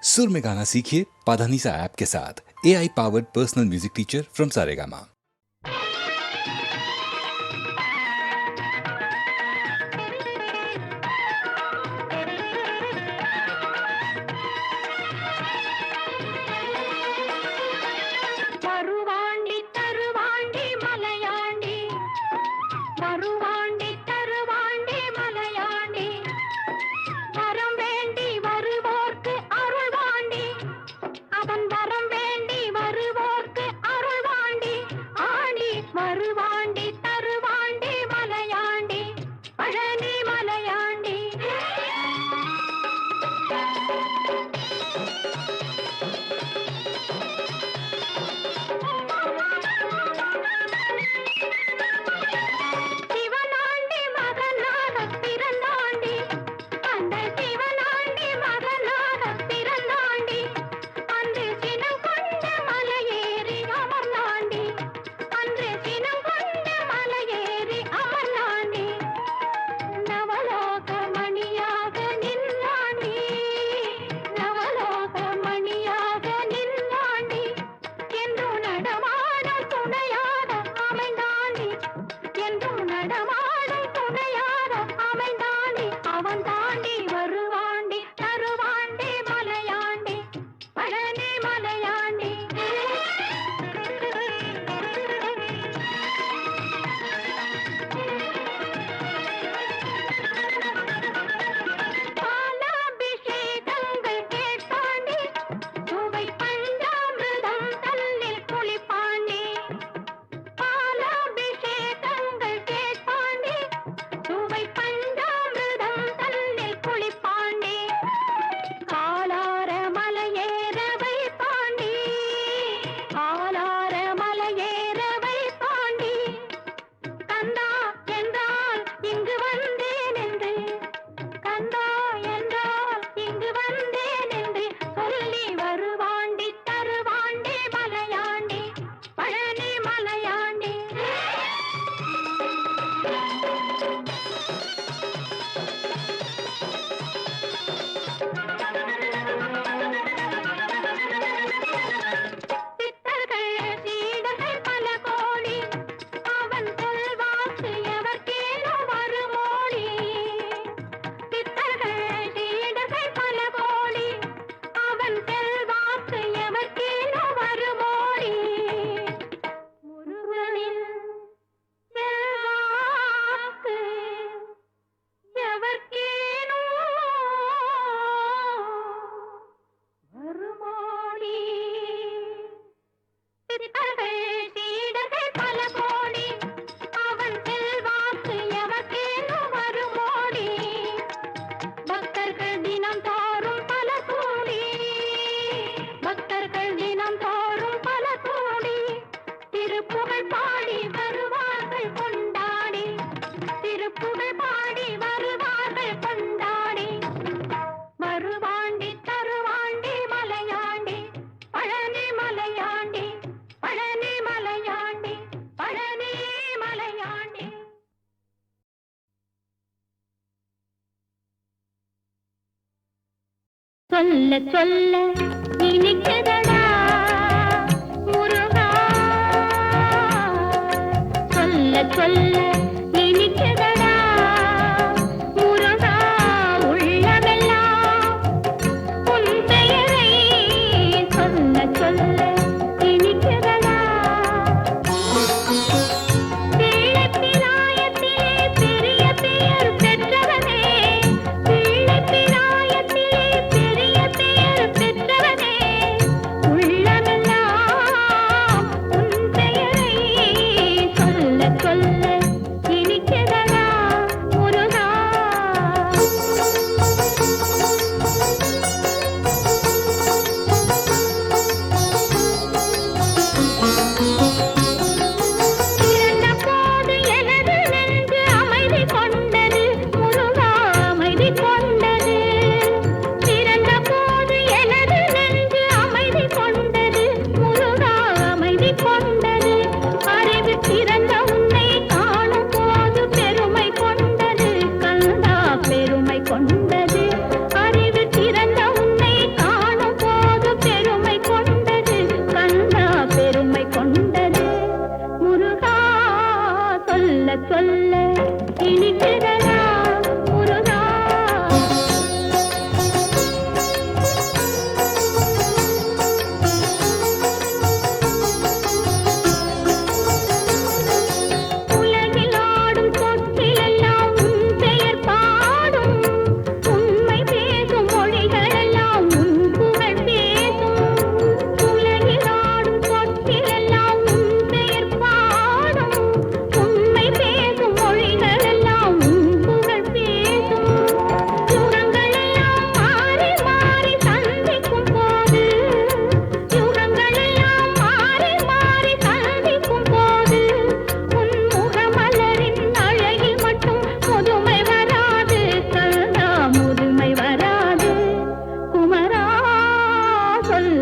सुर में गाना सीखिए पाधानीसा ऐप के साथ। AI powered personal music teacher from Saregama. சொல்ல சொல்ல இனிக்குதடா முருகா, சொல்ல சொல்ல இனிக்குதடா முருகா, உள்ளமெல்லாம் உன் பெயரை சொல்ல சொல்ல இனிக்குதடா. பிள்ளைப்பிராயத்திலே பெரிய பெயர் பெற்றவனே, பிள்ளைப்பிராயத்திலே பெரிய பெயர் பெற்றவனே, உள்ளமெல்லாம் உன் பெயரை சொல்ல சொல்ல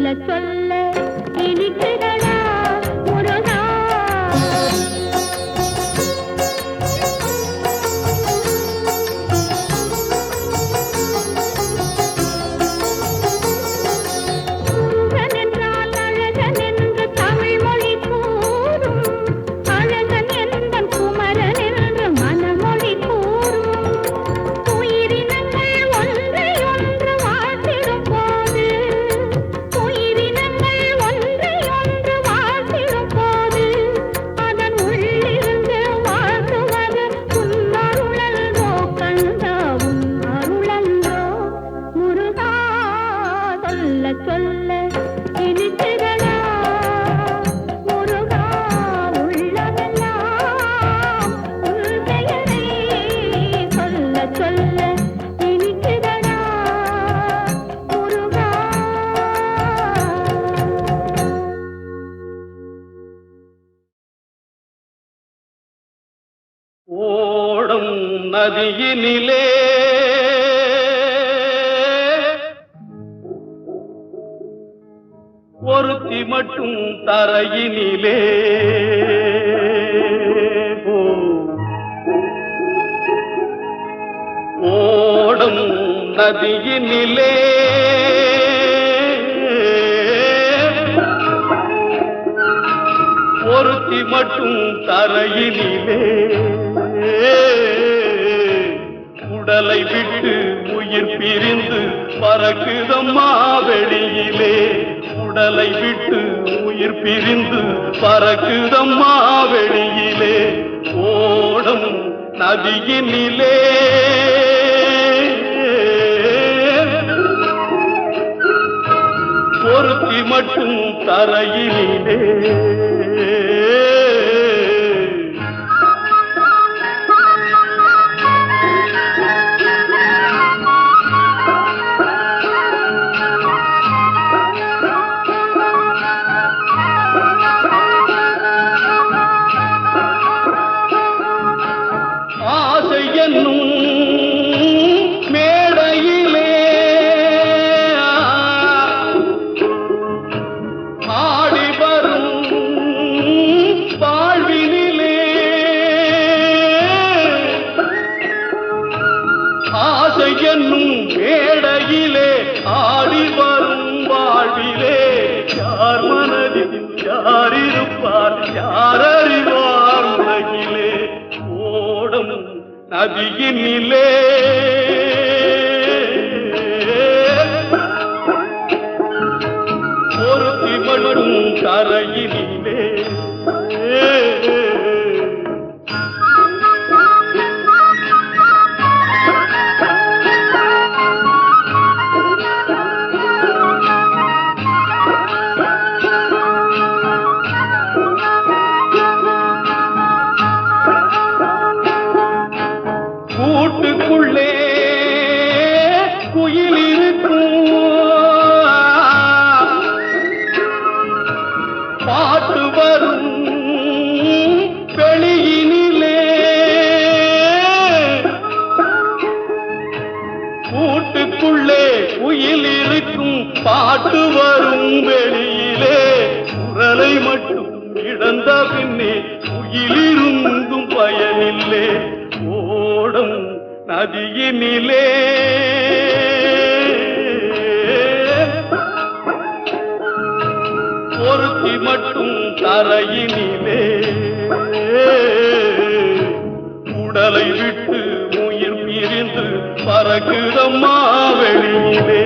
சொல்ல சொல்ல இனிக்குதடா முருகா. முருகன் என்றால் அழகன் என்று தமிழ் மொழி கூறும், அழகன் என்பன் குமரன் என்று மனமொழி கூறும். உயிரினங்கள் ஒன்றை ஒன்று வாழ்த்திடும் போது, உயிரினங்கள் ஒன்றை ஒன்று வாழ்த்திடும் போது, அதன் உள்ளிருந்து வாழ்த்துவது உன் அருளன்றோ கந்தா, உன் அருளன்றோ முருகா. சொல்ல சொல்ல இனிக்குதடா முருகா, உள்ளமெல்லாம் உன் பெயரை சொல்ல சொல்ல இனிக்குதடா முருகா. ஓடும் நதியினிலே ஒருத்தி மட்டும் தரையினிலே ஓடும் நதியினிலே ஒருத்தி மட்டும் தரையினிலே உடலை விட்டு உயிர் பிரிந்து பறக்குதம்மா வெளியிலே. உடலை விட்டு உயிர் பிரிந்து பறக்குதம்மா வெளியிலே. ஓடும் நதியினிலே ஒருத்தி மட்டும் தரையினிலே. ஆசை என்னும் மேடையிலே ஆடி வரும் வாழ்வினிலே. ஆசை என்னும் மேடையிலே ஆடி வரும் வாழ்விலே. யார் மனதில் யார் இருப்பார், யார் அறிவார் உலகிலே. ஓடும் நதியினிலே ஒருத்தி மட்டும் கரையினிலே. கூட்டுக்குள்ளே குயில் இருக்கும், பாட்டு வரும் வெளியினிலே. கூட்டுக்குள்ளே குயில் இருக்கும், பாட்டு வரும் வெளியிலே. குரலை மட்டும் இழந்த பின்னே குயிலிருந்தும் பயனில்லை. ஓடும் நதியினிலே ஒருத்தி மட்டும் தரையினிலே. உடலை விட்டு உயிர் பிரிந்து பறக்குதம்மா வெளியிலே.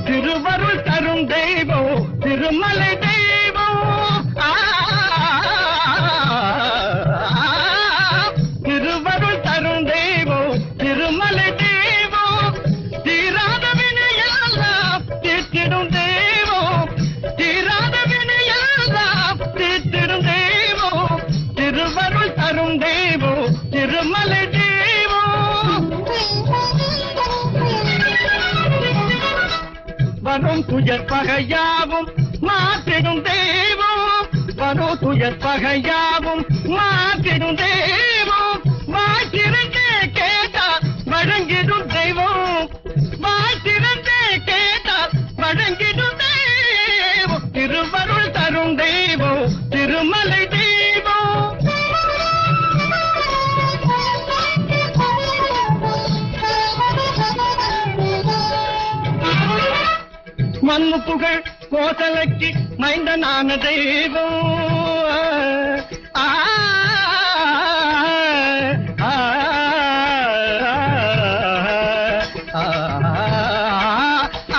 திருவருள் தரும் தெய்வம் திருமலை தெய்வம். திருவருள் தரும் தெய்வம் திருமலை தெய்வம். தீராத வினையெல்லாம் தீர்த்திடும் தெய்வம். தீராத வினையெல்லாம் தீர்த்திடும் தெய்வம். திருவருள் தரும் தெய்வம் திருமலை தெய்வம். வரும் துயர் பகையாவும் மாற்றிடும் தெய்வம், வரும் துயர் பகையாவும் மாற்றிடும் தெய்வம், வாய்த்திருந்தே கேட்டால் வழங்கிடும் தெய்வம், வாய்த்திருந்தே கேட்டால் வழங்கிடும் தெய்வம், திருவருள் தரும் தெய்வம் திருமலை தெய்வம். மண்ணு புகழ் கோசலைக்கு மைந்தனான தெய்வம், ஆ, ஆ, ஆ,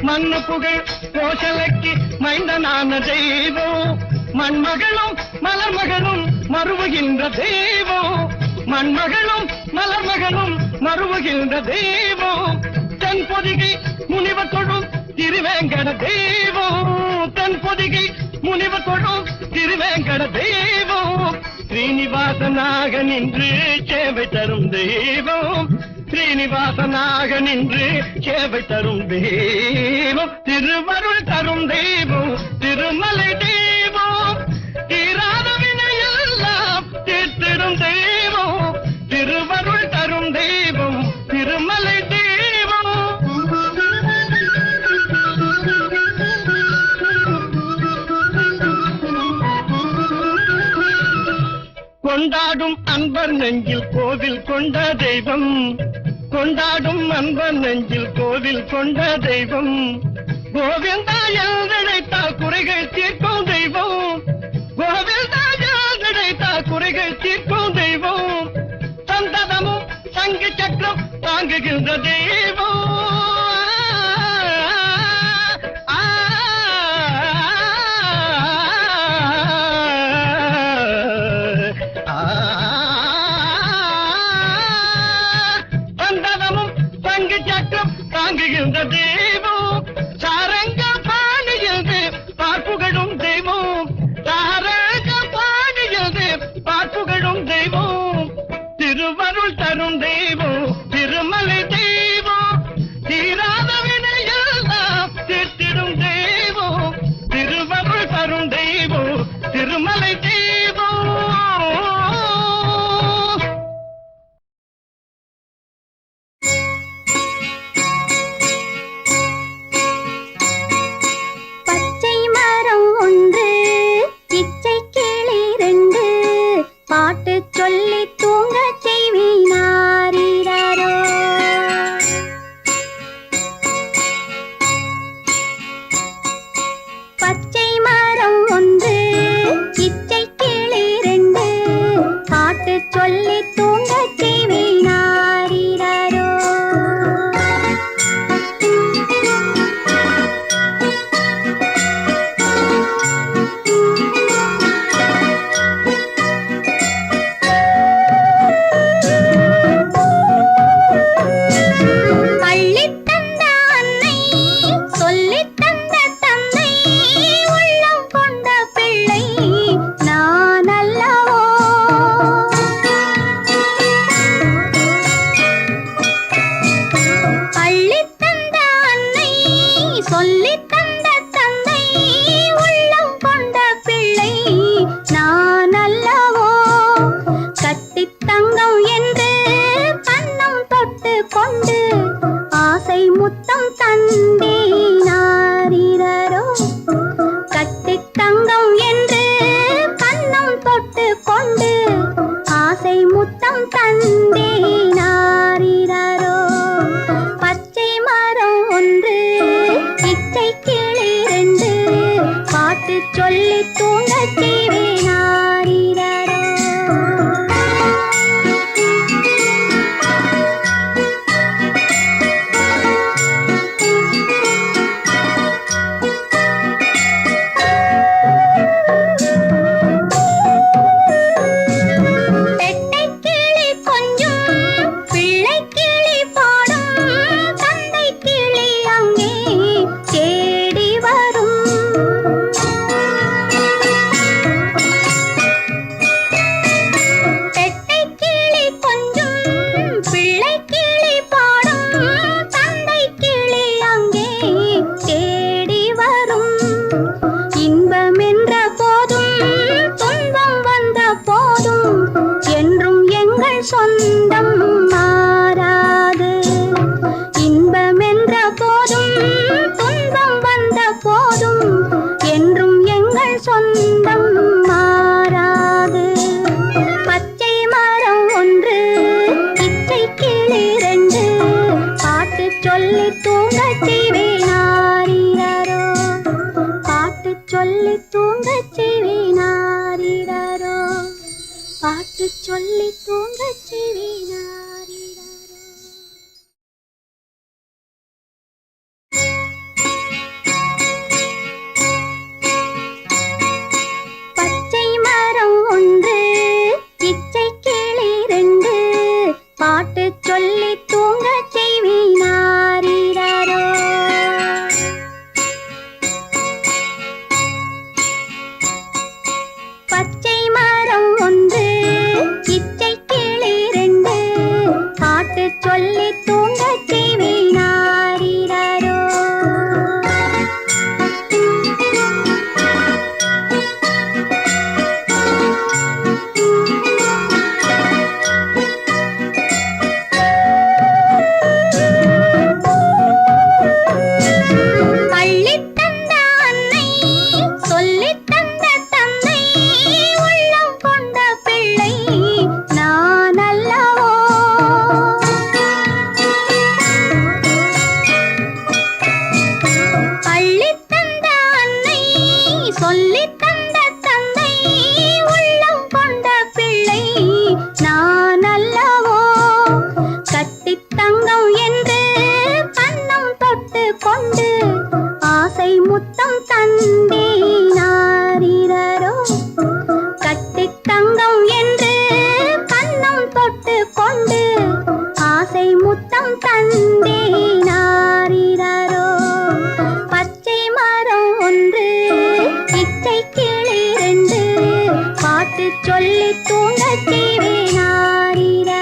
மண்ணு புகழ் கோசலைக்கு மைந்தனான தெய்வம், மண்மகளும் மலர்மகளும் மறுவுகின்ற தெய்வம், மண்மகளும் மலர்மகளும் மறுவுகின்ற தெய்வம், தன் பொதிகை முனிவர் தொழும் திருவேங்கட தெய்வம், தன் பொதிகை முனிவர் தொழும் திருவேங்கட தெய்வம், ஸ்ரீனிவாசனாக நின்று சேவை தரும் தெய்வம், ஸ்ரீனிவாசனாக நின்று சேவை தரும் தெய்வம், திருவருள் தரும் தெய்வம் திருமலை தெய்வம், தீராத வினையெல்லாம் தீர்த்திடும் தெய்வம், திருவருள் தரும் தெய்வம் திருமலை தெய்வம். கொண்டாடும் அன்பர் நெஞ்சில் கோவில் கொண்ட தெய்வம், கொண்டாடும் அன்பர் நெஞ்சில் கோவில் கொண்ட தெய்வம், கோவிந்தா என்றழைத்தால் குறைகள் தீர்க்கும் தெய்வம், கோவிந்தா என்றழைத்தால் குறைகள் தீர்க்கும் தெய்வம், சந்ததமும் சங்கு சக்கரம் தாங்குகின்ற தெய்வம், சந்ததமும் சங்கு சக்கரம் தாங்குகின்ற தெய்வம், சாரங்க பாணி என்று பார்ப்புகழும் தெய்வம், சாரங்க பாணி என்று பார்ப்புகழும் தெய்வம், திருவருள் தரும் தெய்வம் திருமலை தெய்வம், தீராத வினையெல்லாம் தீர்த்திடும் தெய்வம், திருவருள் தரும் தெய்வம் திருமலை தெய்வம். பச்சை மரம் ஒன்று இச்சை கிளி ரெண்டு பாட்டு சொல்லி தூங்க செய்வினாரோ, பச்சை மரம் ஒன்று இச்சை கிளி ரெண்டு பாட்டு சொல்லி தூங்க செய்வினாரோ, அள்ளித் தந்த அன்னை சொல்லித் தந்த தந்தை உள்ளம் கொண்ட பிள்ளை நான் அல்லவோ, எங்கள் சொந்தம் மாறாது. இன்பம் என்ற போதும் துன்பம் வந்த போதும் என்றும் எங்கள் சொந்தம் மாறாது. பச்சை மரம் ஒன்று இச்சை கிளி ரெண்டு பாட்டு சொல்லி தூங்கச் செய்வேனாரிரோ, பாட்டு சொல்லி தூங்கச் செய்வேனாரிரோ, பாட்டு சொல்லி தூங்கச் செய்வேனாரிரோ. பச்சை மரம் ஒன்று இச்சை கிளி ரெண்டு பாட்டு சொல்லி தூங்கச் செய்வேனாரிரோ. பச்சை மரம் ஒன்று இச்சை கிளி ரெண்டு பாட்டு சொல்லி தூங்கச் செய்வேனாரிரோ. அள்ளித் தந்த அன்னை சொல்லித் தந்த தந்தை உள்ளம் கொண்ட பிள்ளை நான் அல்லவோ. அள்ளித் தந்த அன்னை சொல்லித் தந்த தந்தை உள்ளம் கொண்ட பிள்ளை நான் அல்லவோ. கட்டித் தங்கம் என்று கண்ணம் தொட்டு கொண்டு ஆசை முத்தம் தந்தேனாரிரோ. கட்டித் தங்கம் என்று கண்ணம் தொட்டு கொண்டு ஆசை முத்தம் தந்தேனாரிரோ. பச்சை மரம் ஒன்று இச்சை கிளி ரெண்டு பாட்டு சொல்லி தூங்கச் செய்வேனாரிரோ.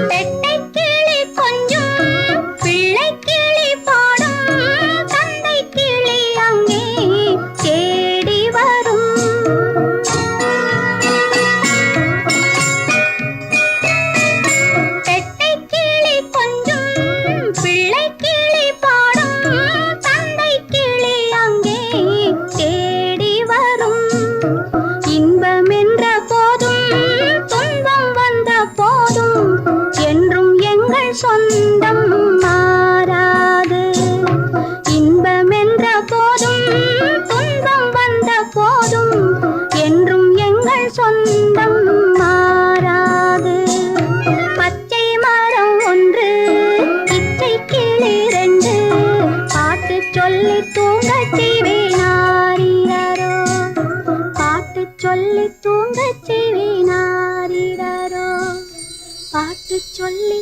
பெட்டை கிளி கொஞ்சும் பிள்ளை கிளி பாடும் தந்தை கிளி அங்கே தேடி வரும். பெட்டை கிளி கொஞ்சும் பிள்ளை கிளி பாடும் தந்தை கிளி அங்கே தேடி வரும். இன்பம் என்ற போதும் துன்பம் வந்த போதும் என்றும் எங்கள் சொந்தம் மாறாது. இன்பம் என்ற போதும் துன்பம் வந்த போதும் என்றும் எங்கள் சொந்தம் மாறாது. பச்சை மரம் ஒன்று இச்சை கிளி ரெண்டு பாட்டு சொல்லி தூங்கச் செய்வேனாரிரோ, பாட்டு சொல்லி தூங்கச் செய்வேனாரிரோ, பாட்டு சொல்லி